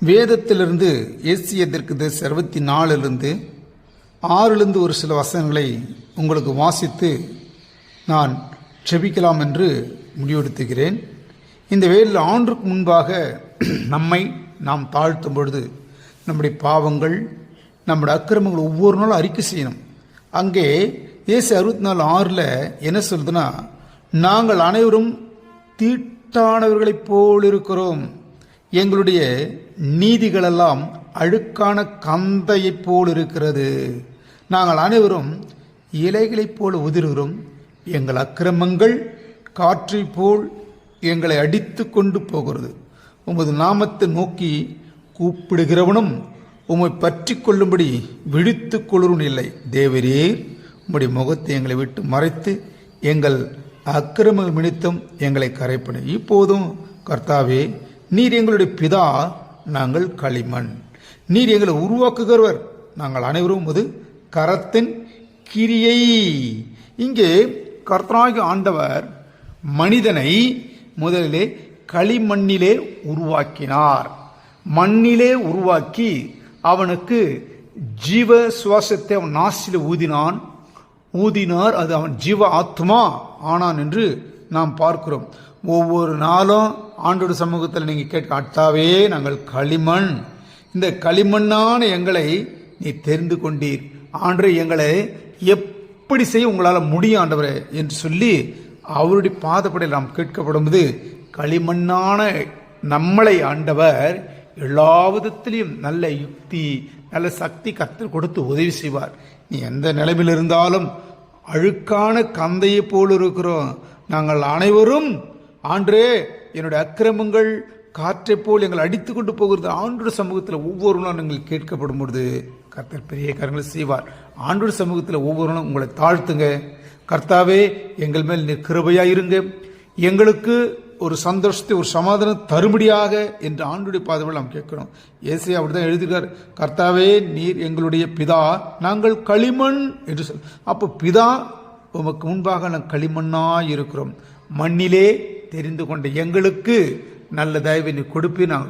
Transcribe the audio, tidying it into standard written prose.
வேதத்திலிருந்து ஏசியத்திற்கு 64 6 ஒரு சில வசனங்களை உங்களுக்கு வாசித்து நான் செபிக்கலாம் என்று முடிவெடுத்துகிறேன். இந்த வேளையில் ஆண்டுக்கு முன்பாக நம்மை நாம் தாழ்த்தும் பொழுது நம்முடைய பாவங்கள் நம்முடைய அக்கிரமங்கள் ஒவ்வொரு நாளும் அறிக்கை செய்யணும். அங்கே ஏசு 64:6 என்ன சொல்லுதுன்னா, நாங்கள் அனைவரும் தீட்டானவர்களைப் போல் இருக்கிறோம், எங்களுடைய நீதிகளெல்லாம் அழுக்கான கந்தையைப் போல் இருக்கிறது, நாங்கள் அனைவரும் இலைகளைப் போல் உதிர்கிறோம், எங்கள் அக்கிரமங்கள் காற்றைப் போல் எங்களை அடித்து கொண்டு போகிறது, உமது நாமத்தை நோக்கி கூப்பிடுகிறவனும் உம்மை பற்றி கொள்ளும்படி விழித்து கொள்ளும் இல்லை. தேவரே, உம்முடைய முகத்தை எங்களை விட்டு மறைத்து எங்கள் அக்கிரமங்கள் நிமித்தம் எங்களை கரைப்படு. இப்போதும் கர்த்தாவே, நீர் எங்களுடைய பிதா, நாங்கள் களிமண், நீர் எங்களை உருவாக்குகிறவர், நாங்கள் அனைவரும் உமது கரத்தின் கிரியை. இங்கே கர்த்தராகிய ஆண்டவர் மனிதனை முதலிலே களிமண்ணிலே உருவாக்கினார். மண்ணிலே உருவாக்கி அவனுக்கு ஜீவ சுவாசத்தை அவன் நாசில ஊதினார். அது அவன் ஜீவ ஆத்மா ஆனான் என்று நாம் பார்க்கிறோம். ஒவ்வொரு நாளும் ஆண்டோட சமூகத்தில் நீங்கள் கேட்க, அட்டாவே, நாங்கள் களிமண், இந்த களிமண்ணான எங்களை நீ தெரிந்து கொண்டீர் ஆண்டவரே, எங்களை எப்படி செய்ய உங்களால் முடியும் ஆண்டவரே என்று சொல்லி அவருடைய பாதப்படையில் நாம் கேட்கப்படும்போது, களிமண்ணான நம்மளை ஆண்டவர் எல்லா விதத்திலையும் நல்ல யுக்தி, நல்ல சக்தி கர்த்தர் கொடுத்து உதவி செய்வார். நீ எந்த நிலைமையில் இருந்தாலும் அழுக்கான கந்தையை போல் இருக்கிறோம், நாங்கள் அனைவரும் ஆண்டரே, என்னுடைய அக்கிரமங்கள் காற்றை போல் எங்களை அடித்து கொண்டு போகிறது. ஆண்டோட சமூகத்தில் ஒவ்வொரு நாளும் நீங்கள் கேட்கப்படும் பொழுது கர்த்தர் பெரிய காரியங்களை செய்வார். ஆண்டோட சமூகத்தில் ஒவ்வொரு நாளும் உங்களை தாழ்த்துங்க. கர்த்தாவே, எங்கள் மேல் நீர் கிருபையாக இருங்க, எங்களுக்கு ஒரு சந்தோஷத்தை, ஒரு சமாதானம் தரும்படியாக என்று ஆண்டுடைய பாதங்கள் நாம் கேட்கிறோம். ஏசையா அப்படிதான் எழுதுகிறார், கர்த்தாவே, நீர் எங்களுடைய பிதா, நாங்கள் களிமண் என்று சொல். அப்போ பிதா, உமக்கு முன்பாக நாங்கள் களிமண்ணாய் இருக்கிறோம், மண்ணிலே தெரிந்து கொண்ட எங்களுக்கு நல்ல தயவை நீ கொடுப்பி. நாங்கள்